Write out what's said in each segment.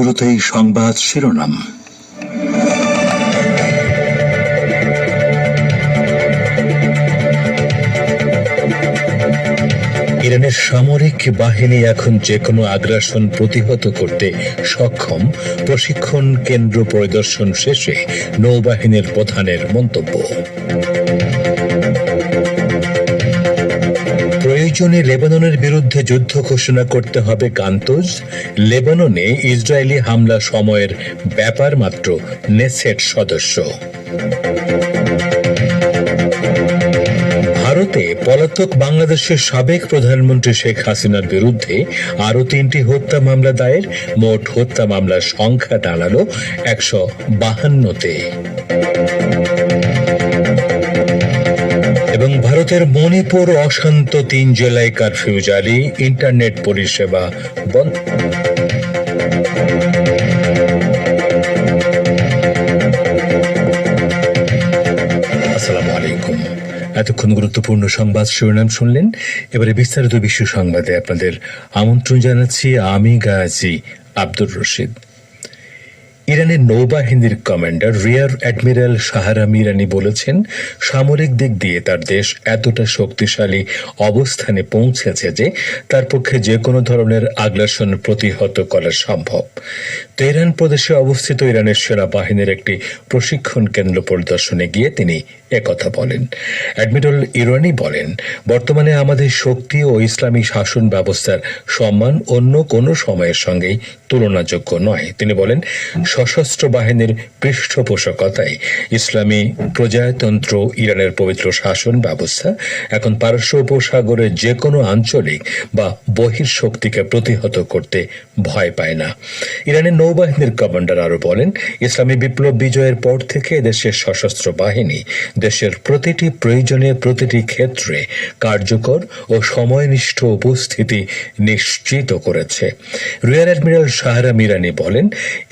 শুরুতেই সংবাদ শিরোনাম। ইরানের সামরিক বাহিনী এখন যে কোনো আগ্রাসন প্রতিহত করতে সক্ষম, প্রশিক্ষণ কেন্দ্র পরিদর্শন শেষে নৌবাহিনীর প্রধানের মন্তব্য। প্রয়োজনে লেবাননের বিরুদ্ধে যুদ্ধ ঘোষণা করতে হবে কান্তোজ। লেবাননে ইসরায়েলি হামলা সময়ের ব্যাপার মাত্র, নেসেট সদস্য। ভারতে পলাতক বাংলাদেশের সাবেক প্রধানমন্ত্রী শেখ হাসিনার বিরুদ্ধে আরও 3টি হত্যা মামলা দায়ের, মোট হত্যা মামলার সংখ্যা দাঁড়ালো 152-তে। এবং ভারতের মণিপুর অশান্ত 3 জেলায় কারফিউ জারি, ইন্টারনেট পরিষেবা বন্ধ। আসসালামু আলাইকুম। এতক্ষণ গুরুত্বপূর্ণ সংবাদ শিরোনাম শুনলেন। এবারে বিস্তারিত বিশ্ব সংবাদে আপনাদের আমন্ত্রণ জানাচ্ছি। আমি গাজী আব্দুর রশিদ। ইরানের নৌবাহিনীর কমান্ডার রিয়ার অ্যাডমিরাল শাহরাম ইরানি বলেছেন, সামরিক দিক দিয়ে তার দেশ এতটা শক্তিশালী অবস্থানে পৌঁছেছে যে তার পক্ষে যে কোনো ধরনের আগ্রাসন প্রতিহত করা সম্ভব। তেহরান প্রদেশে অবস্থিত ইরানের সেনাবাহিনীর একটি প্রশিক্ষণ কেন্দ্র পরিদর্শনে গিয়ে তিনি একথা বলেন। অ্যাডমিরাল ইরানি বলেন, বর্তমানে আমাদের শক্তি ও ইসলামী শাসন ব্যবস্থার সম্মান অন্য কোনো সময়ের সঙ্গেই তুলনাযোগ্য নয়। তিনি বলেন, সশস্ত্র বাহিনীর পৃষ্ঠপোষকতায় ইসলামী প্রজাতন্ত্র ইরানের পবিত্র শাসন ব্যবস্থা এখন পারস্য উপসাগরের যে কোনো আঞ্চলিক বা বহির্শক্তিকে প্রতিহত করতে ভয় পায় না। ইরানের নৌবাহিনীর কমান্ডার আরও বলেন, ইসলামী বিপ্লব বিজয়ের পর থেকে দেশের সশস্ত্র বাহিনী দেশের প্রতিটি প্রয়োজনে প্রতিটি ক্ষেত্রে কার্যকর ও সময়নিষ্ঠ উপস্থিতি নিশ্চিত করেছে। রিয়ার অ্যাডমিরাল শাহরাম ইরানি বলেন,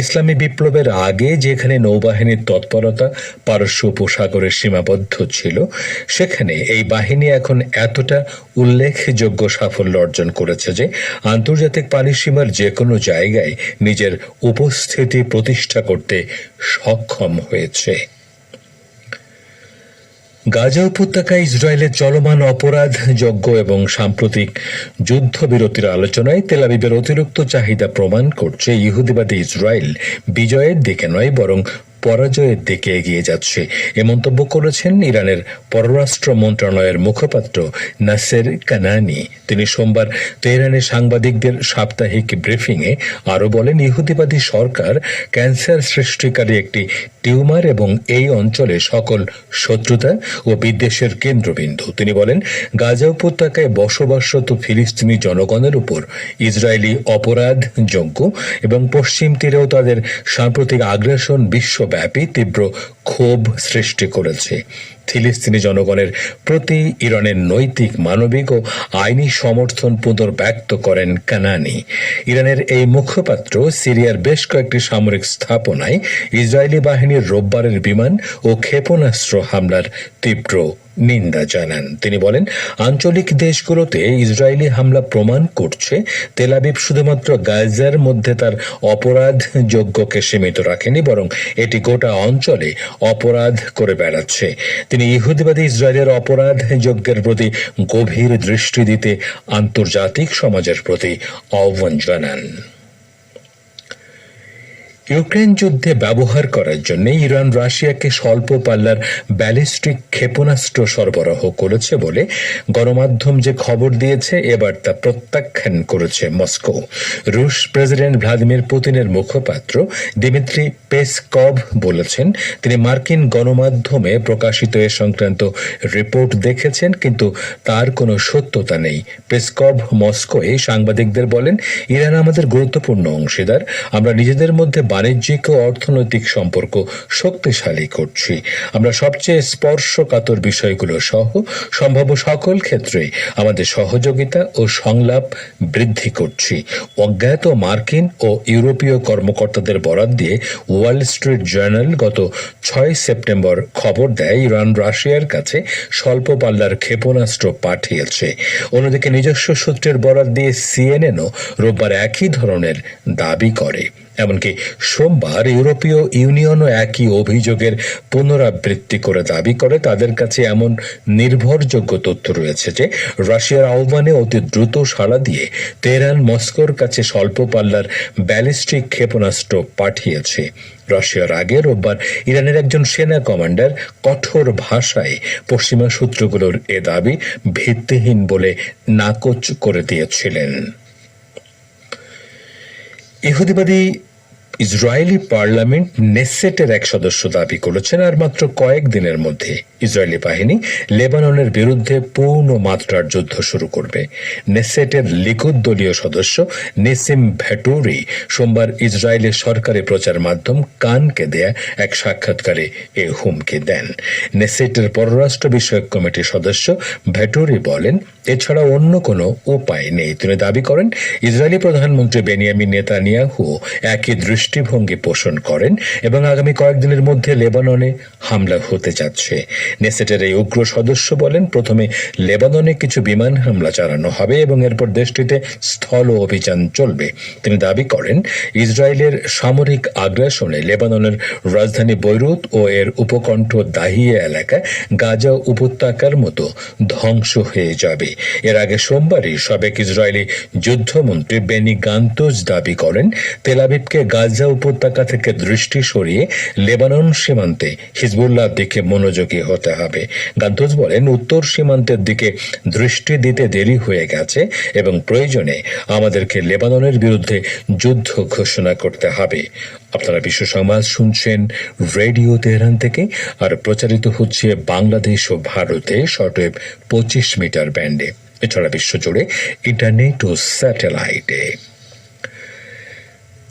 ইসলামী বিপ্লবের আগে যেখানে নৌবাহিনীর তৎপরতা পারস্য উপসাগরে সীমাবদ্ধ ছিল, সেখানে এই বাহিনী এখন এতটা উল্লেখযোগ্য সাফল্য অর্জন করেছে যে আন্তর্জাতিক পানিসীমার যে কোনো জায়গায় নিজের উপস্থিতি প্রতিষ্ঠা করতে সক্ষম হয়েছে। গাজা উপত্যকায় ইসরায়েলের চলমান অপরাধ যজ্ঞ এবং সাম্প্রতিক যুদ্ধবিরতির আলোচনায় তেল আবিবের অতিরিক্ত চাহিদা প্রমাণ করছে ইহুদিবাদী ইসরায়েল বিজয়ের দিকে নয় বরং পরাজয়ের দিকে এগিয়ে যাচ্ছে। এ মন্তব্য করেছেন ইরানের পররাষ্ট্র মন্ত্রণালয়ের মুখপাত্র নাসের কানানি। তিনি সোমবার তেহরানের সাংবাদিকদের সাপ্তাহিক ব্রিফিংয়ে আরও বলেন, ইহুদিবাদী সরকার ক্যান্সার সৃষ্টিকারী একটি টিউমার এবং এই অঞ্চলে সকল শত্রুতা ও বিদ্বেষের কেন্দ্রবিন্দু। তিনি বলেন, গাজা উপত্যকায় বসবাসরত ফিলিস্তিনি জনগণের উপর ইসরায়েলি অপরাধ যজ্ঞ এবং পশ্চিম তীরেও তাদের সাম্প্রতিক আগ্রাসন বিশ্বব্যাপী তীব্র ক্ষোভ সৃষ্টি করেছে। ফিলিস্তিনি জনগণের প্রতি ইরানের নৈতিক, মানবিক ও আইনি সমর্থন পুনর্ব্যক্ত করেন কানানি। ইরানের এই মুখপাত্র সিরিয়ার বেশ কয়েকটি সামরিক স্থাপনায় ইসরায়েলি বাহিনীর রোববারের বিমান ও ক্ষেপণাস্ত্র হামলার তীব্র নিন্দা জানান। তিনি বলেন, আঞ্চলিক দেশগুলোতে ইসরায়েলি হামলা প্রমাণ করছে তেল আবিব শুধুমাত্র গাজার মধ্যে তার অপরাধ যজ্ঞকে সীমিত রাখেনি, বরং এটি গোটা অঞ্চলে অপরাধ করে বেড়াচ্ছে। তিনি ইহুদিবাদী ইসরায়েলের অপরাধ যজ্ঞের প্রতি গভীর দৃষ্টি দিতে আন্তর্জাতিক সমাজের প্রতি আহ্বান জানান। ইউক্রেন যুদ্ধে ব্যবহার করার জন্য ইরান রাশিয়াকে স্বল্প পাল্লার ব্যালিস্টিক ক্ষেপণাস্ত্র সরবরাহ করেছে বলে গণমাধ্যম যে খবর দিয়েছে, এবার তা প্রত্যাখ্যান করেছে মস্কো। রুশ প্রেসিডেন্ট ভ্লাদিমির পুতিনের মুখপাত্র দিমিত্রি পেসকভ বলেছেন, তিনি মার্কিন গণমাধ্যমে প্রকাশিত এ সংক্রান্ত রিপোর্ট দেখেছেন, কিন্তু তার কোনো সত্যতা নেই। পেসকভ মস্কোয় সাংবাদিকদের বলেন, ইরান আমাদের গুরুত্বপূর্ণ অংশীদার। আমরা নিজেদের মধ্যে বাণিজ্যিক ও অর্থনৈতিক সম্পর্ক শক্তিশালী করছি। আমরা সবচেয়ে স্পর্শকাতর বিষয়গুলো সহ সম্ভাব্য সকল ক্ষেত্রে আমাদের সহযোগিতা ও সংলাপ বৃদ্ধি করছি। অজ্ঞাত মার্কিন ও ইউরোপীয় কর্মকর্তাদের বরাত দিয়ে ওয়াল স্ট্রিট জার্নাল গত 6 সেপ্টেম্বর খবর দেয়, ইরান রাশিয়ার কাছে স্বল্প পাল্লার ক্ষেপণাস্ত্র পাঠিয়েছে। অন্যদিকে নিজস্ব সূত্রের বরাত দিয়ে সিএনএনও রোববার একই ধরনের দাবি করে। এমনকি সোমবার ইউরোপীয় ইউনিয়নও একই অভিযোগের পুনরাবৃত্তি করে দাবি করে তাদের কাছে এমন নির্ভরযোগ্য তথ্য রয়েছে যে রাশিয়ার আহ্বানে অতি দ্রুত সাড়া দিয়ে তেহরান মস্কোর কাছে স্বল্প পাল্লার ব্যালিস্টিক ক্ষেপণাস্ত্র পাঠিয়েছে। রাশিয়ার আগে রোববার ইরানের একজন সেনা কমান্ডার কঠোর ভাষায় পশ্চিমা সূত্রগুলোর এ দাবি ভিত্তিহীন বলে নাকচ করে দিয়েছিলেন। ইহুদিবাদী ইসরায়েলি পার্লামেন্ট নেসেটের এক সদস্য দাবি করেছেন আর মাত্র কয়েকদিনের মধ্যে ইসরায়েলি বাহিনী লেবাননের বিরুদ্ধে পূর্ণ মাত্রার যুদ্ধ শুরু করবে। নেসেটের লিকুদ দলীয় সদস্য নেসিম ভ্যাটোরি সোমবার ইসরায়েলের সরকারি প্রচার মাধ্যম কানকে দেয়া এক সাক্ষাৎকারে এ হুমকি দেন। নেসেটের পররাষ্ট্র বিষয়ক কমিটির সদস্য ভ্যাটোরি বলেন, এছাড়া অন্য কোনো উপায় নেই। তিনি দাবি করেন, ইসরায়েলি প্রধানমন্ত্রী বেনিয়ামিন নেতানিয়াহু একই দৃষ্টিভঙ্গি পোষণ করেন এবং আগামী কয়েকদিনের মধ্যে লেবাননে হামলা হতে যাচ্ছে। নেসেটের এই উগ্র সদস্য বলেন, প্রথমে লেবাননে কিছু বিমান হামলা চালানো হবে এবং এরপর দেশটিতে স্থল অভিযান চলবে। তিনি দাবি করেন, ইসরায়েলের সামরিক আগ্রাসনে লেবাননের রাজধানী বৈরুত ও এর উপকণ্ঠ দাহিয়া এলাকা গাজা উপত্যকার মতো ধ্বংস হয়ে যাবে। এর আগে সোমবারই সাবেক ইসরায়েলি যুদ্ধমন্ত্রী বেনি গান্তজ দাবি করেন, তেল আবিবকে গাজা উপত্যকা থেকে দৃষ্টি সরিয়ে লেবানন সীমান্তে হিজবুল্লাহর দিকে মনোযোগী হতে হবে। গান্তজ বলেন, উত্তর সীমান্তের দিকে দৃষ্টি দিতে দেরি হয়ে গেছে এবং প্রয়োজনে আমাদেরকে লেবাননের বিরুদ্ধে যুদ্ধ ঘোষণা করতে হবে। আপনারা বিশ্ব সংবাদ শুনছেন রেডিও তেহরান থেকে, আর প্রচারিত হচ্ছে বাংলাদেশ ও ভারতে শর্টওয়েভ 25 মিটার ব্যান্ডে, এছাড়া বিশ্বজুড়ে ইন্টারনেট ও স্যাটেলাইটে।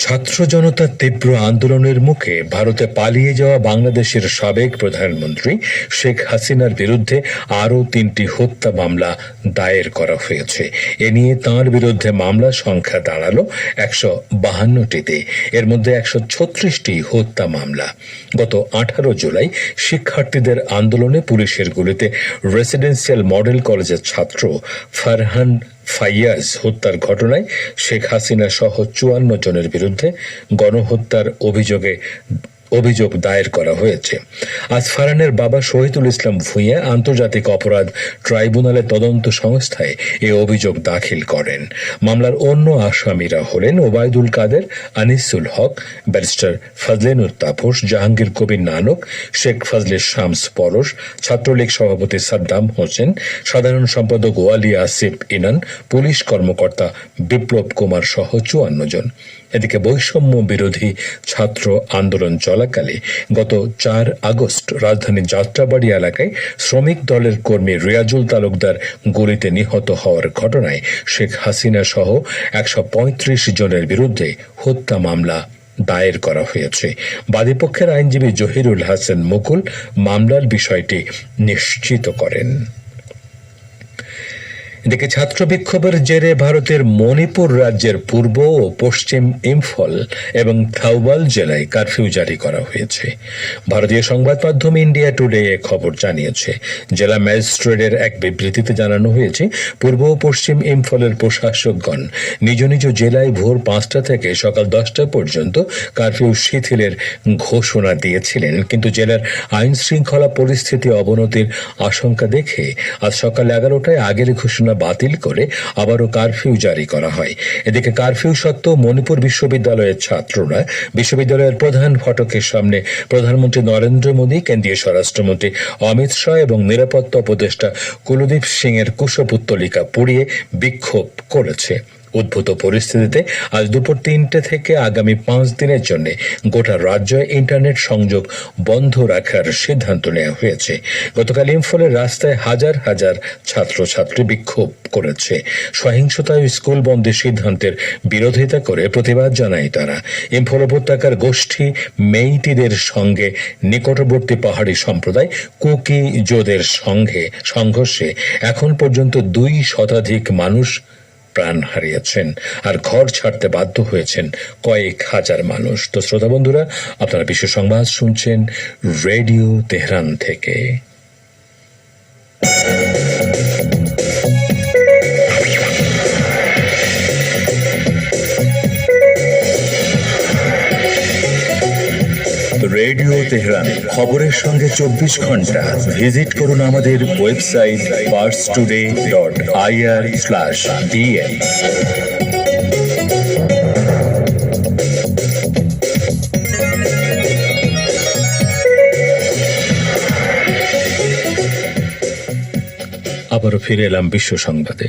ছাত্র জনতার তীব্র আন্দোলনের মুখে ভারতে পালিয়ে যাওয়া বাংলাদেশের সাবেক প্রধানমন্ত্রী শেখ হাসিনার বিরুদ্ধে আরও 3টি হত্যা মামলা দায়ের করা হয়েছে। এ নিয়ে তাঁর বিরুদ্ধে মামলা সংখ্যা দাঁড়ালো 152টিতে। এর মধ্যে 136টি হত্যা মামলা। গত 18 জুলাই শিক্ষার্থীদের আন্দোলনে পুলিশের গুলিতে রেসিডেন্সিয়াল মডেল কলেজের ছাত্র ফারহান ফাইয়াজ হত্যার ঘটনায় শেখ হাসিনা সহ 54 জনের বিরুদ্ধে গণহত্যার অভিযোগ দায়ের করা হয়েছে। আজ ফারহানের বাবা শহীদুল ইসলাম ভূঁইয়া আন্তর্জাতিক অপরাধ ট্রাইব্যুনালের তদন্ত সংস্থায় এ অভিযোগ দাখিল করেন। মামলার অন্য আসামিরা হলেন ওবায়দুল কাদের, আনিসুল হক, ব্যারিস্টার ফজলেনুর তাপস, জাহাঙ্গীর কবির নানক, শেখ ফজলে শামস পরশ, ছাত্রলীগ সভাপতি সাদ্দাম হোসেন, সাধারণ সম্পাদক ওয়ালি আসিফ ইনান, পুলিশ কর্মকর্তা বিপ্লব কুমার সহ 54 জন। এদিকে বৈষম্য বিরোধী ছাত্র আন্দোলন চলাকালে গত 4 আগস্ট রাজধানীর যাত্রাবাড়ি এলাকায় শ্রমিক দলের কর্মী রিয়াজুল তালুকদার গুলিতে নিহত হওয়ার ঘটনায় শেখ হাসিনা সহ 135 জনের বিরুদ্ধে হত্যা মামলা দায়ের করা হয়েছে। বাদীপক্ষের আইনজীবী জহিরুল হাসান মুকুল মামলার বিষয়টি নিশ্চিত করেন। এদিকে ছাত্র বিক্ষোভের জেরে ভারতের মণিপুর রাজ্যের পূর্ব ও পশ্চিম ইম্ফল এবং থাউবাল জেলায় কারফিউ জারি করা হয়েছে। ভারতীয় সংবাদ মাধ্যম ইন্ডিয়া টুডে এ খবর জানিয়েছে। জেলা ম্যাজিস্ট্রেটের এক বিবৃতিতে জানানো হয়েছে, পূর্ব ও পশ্চিম ইম্ফলের প্রশাসকগণ নিজ নিজ জেলায় ভোর 5টা থেকে সকাল 10টা পর্যন্ত কারফিউ শিথিলের ঘোষণা দিয়েছিলেন, কিন্তু জেলার আইন শৃঙ্খলা পরিস্থিতি অবনতির আশঙ্কা দেখে আজ সকাল 11টায় আগের ঘোষণা বাতিল করে আবারও কারফিউ জারি করা হয়। এদিকে কারফিউ সত্ত্বেও মণিপুর বিশ্ববিদ্যালয়ের ছাত্ররা বিশ্ববিদ্যালয়ের প্রধান ফটকের সামনে প্রধানমন্ত্রী নরেন্দ্র মোদী, কেন্দ্রীয় স্বরাষ্ট্রমন্ত্রী অমিত শাহ এবং নিরাপত্তা উপদেষ্টা কুলদীপ সিং এর কুশপুত্তলিকা পুড়িয়ে বিক্ষোভ করেছে। উদ্ভূত পরিস্থিতিতে আজ দুপুর 3টে থেকে আগামী 5 দিনের জন্য গোটা রাজ্যে ইন্টারনেট সংযোগ বন্ধ রাখার সিদ্ধান্ত নেওয়া হয়েছে। গতকাল ইম্ফলের রাস্তায় হাজার হাজার ছাত্রছাত্রী বিক্ষোভ করেছে। সহিংসতায় স্কুল বন্ধের সিদ্ধান্তের বিরোধিতা করে প্রতিবাদ জানায় তারা। ইম্ফল উপত্যকার গোষ্ঠী মেইতিদের সঙ্গে নিকটবর্তী পাহাড়ি সম্প্রদায় কুকি-জোদের সংঘর্ষে এখন পর্যন্ত 2 শতাধিক মানুষ প্রাণ হারিয়েছেন আর ঘর ছাড়তে বাধ্য হয়েছেন কয়েক হাজার মানুষ। তো শ্রোতা বন্ধুরা, আপনারা বিশ্ব সংবাদ শুনছেন রেডিও তেহরান থেকে। রেডিও তেহরান, খবরের সঙ্গে 24 ঘন্টা। ভিজিট করুন আমাদের ওয়েবসাইট parstoday.ir/dn। আবারও ফিরে এলাম বিশ্ব সংবাদে।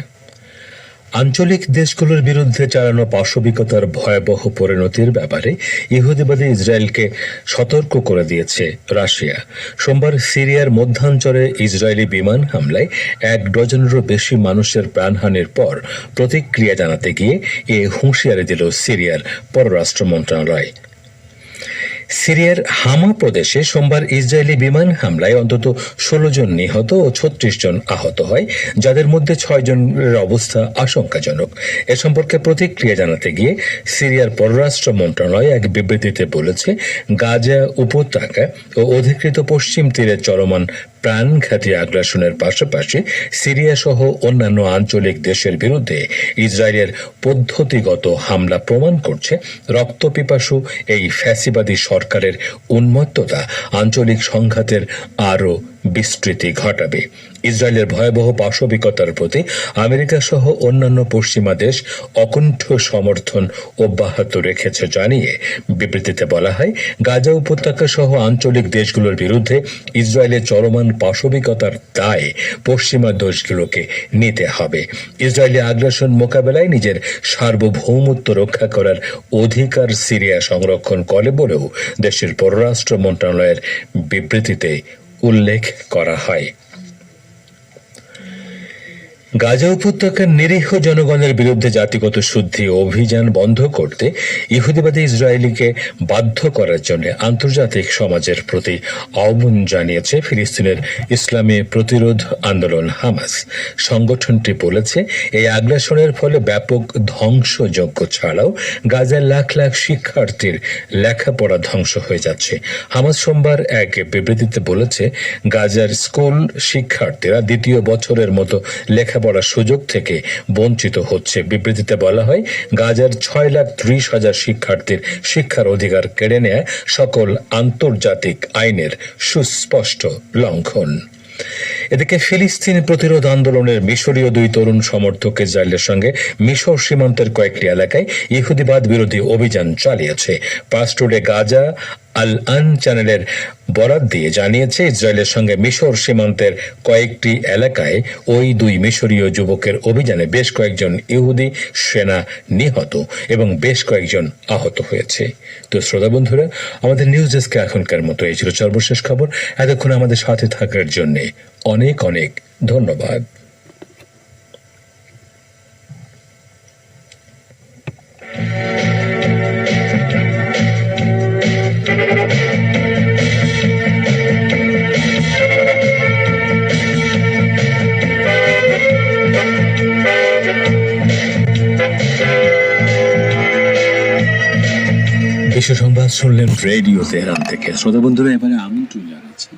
আঞ্চলিক দেশগুলোর বিরুদ্ধে চালানো পাশবিকতার ভয়াবহ পরিণতির ব্যাপারে ইহুদিবাদী ইসরায়েলকে সতর্ক করে দিয়েছে রাশিয়া। সোমবার সিরিয়ার মধ্যাঞ্চলে ইসরায়েলি বিমান হামলায় 1 ডজনেরও বেশি মানুষের প্রাণহানির পর প্রতিক্রিয়া জানাতে গিয়ে এ হুঁশিয়ারি দিল সিরিয়ার পররাষ্ট্র মন্ত্রণালয়। সিরিয়ার হামা প্রদেশে সোমবার ইসরায়েলি বিমান হামলায় অন্তত 16 জন নিহত ও 36 জন আহত হয়, যাদের মধ্যে 6 জনের অবস্থা আশঙ্কাজনক। এ সম্পর্কে প্রতিক্রিয়া জানাতে গিয়ে সিরিয়ার পররাষ্ট্র মন্ত্রণালয় এক বিবৃতিতে বলেছে, গাজা উপত্যকা ও অধিকৃত পশ্চিম তীরে চলমান প্রাণঘাতী আগ্রাসনের পাশাপাশি সিরিয়া সহ অন্যান্য আঞ্চলিক দেশের বিরুদ্ধে ইসরায়েলের পদ্ধতিগত হামলা প্রমাণ করছে রক্তপিপাসু এই ফ্যাসিবাদী সরকারের উন্মত্ততা আঞ্চলিক সংঘাতের আরও বিস্তৃতি ঘটাবে। ইসরায়েলের ভয়াবহ পাশবিকতার প্রতি আমেরিকা সহ অন্যান্য পশ্চিমা দেশ অকুণ্ঠ সমর্থন অব্যাহত রেখেছে জানিয়ে বিবৃতিতে বলা হয়, গাজা উপত্যকা সহ আঞ্চলিক দেশগুলোর বিরুদ্ধে ইসরায়েলের চলমান পাশবিকতার দায় পশ্চিমা দেশগুলোকে নিতে হবে। ইসরায়েলি আগ্রাসন মোকাবেলায় নিজের সার্বভৌমত্ব রক্ষা করার অধিকার সিরিয়া সংরক্ষণ করে বলেও দেশের পররাষ্ট্র মন্ত্রণালয়ের বিবৃতিতে উল্লেখ করা হয়। গাজা উপত্যকার নিরীহ জনগণের বিরুদ্ধে জাতিগত শুদ্ধি অভিযান বন্ধ করতে ইহুদিবাদী ইসরায়েলিকে বাধ্য করার জন্য আন্তর্জাতিক সমাজের প্রতি আহ্বান জানিয়েছে ফিলিস্তিনের ইসলামী প্রতিরোধ আন্দোলন হামাস। সংগঠনটি বলেছে, এই আগ্রাসনের ফলে ব্যাপক ধ্বংসযজ্ঞ ছাড়াও গাজার লাখ লাখ শিক্ষার্থীর লেখাপড়া ধ্বংস হয়ে যাচ্ছে। হামাস সোমবার এক বিবৃতিতে বলেছে, গাজার স্কুল শিক্ষার্থীরা দ্বিতীয় বছরের মতো লেখাপড়ার সুযোগ থেকে বঞ্চিত হচ্ছে। বিবৃতিতে বলা হয়, গাজার 6,30,000 শিক্ষার্থীর শিক্ষার অধিকার কেড়ে নেয় সকল আন্তর্জাতিক আইনের সুস্পষ্ট লঙ্ঘন। এদিকে ফিলিস্তিন প্রতিরোধ আন্দোলনের মিশরীয় 2 তরুণ সমর্থক ইসরায়েলের সঙ্গে মিশর সীমান্তের কয়েকটি এলাকায় ইহুদিবাদ বিরোধী অভিযান চালিয়েছে। পাস্টুডে গাজা আল আন চ্যানেলের বরাত দিয়ে জানিয়েছে, ইসরায়েলের সঙ্গে মিশর সীমান্তের কয়েকটি এলাকায় ওই 2 মিশরীয় যুবকের অভিযানে বেশ কয়েকজন ইহুদি সেনা নিহত এবং বেশ কয়েকজন আহত হয়েছে। তো শ্রোতা বন্ধুরা, আমাদের নিউজ ডেস্কে এখনকার মতো এই ছিল সর্বশেষ খবর। এতক্ষণ আমাদের সাথে থাকার জন্য অনেক অনেক ধন্যবাদ। বিশ্ব সংবাদ শুনলেন রেডিও তেহরান থেকে। শ্রোতা বন্ধুরা, এবারে আমন্ত্রণ জানাচ্ছি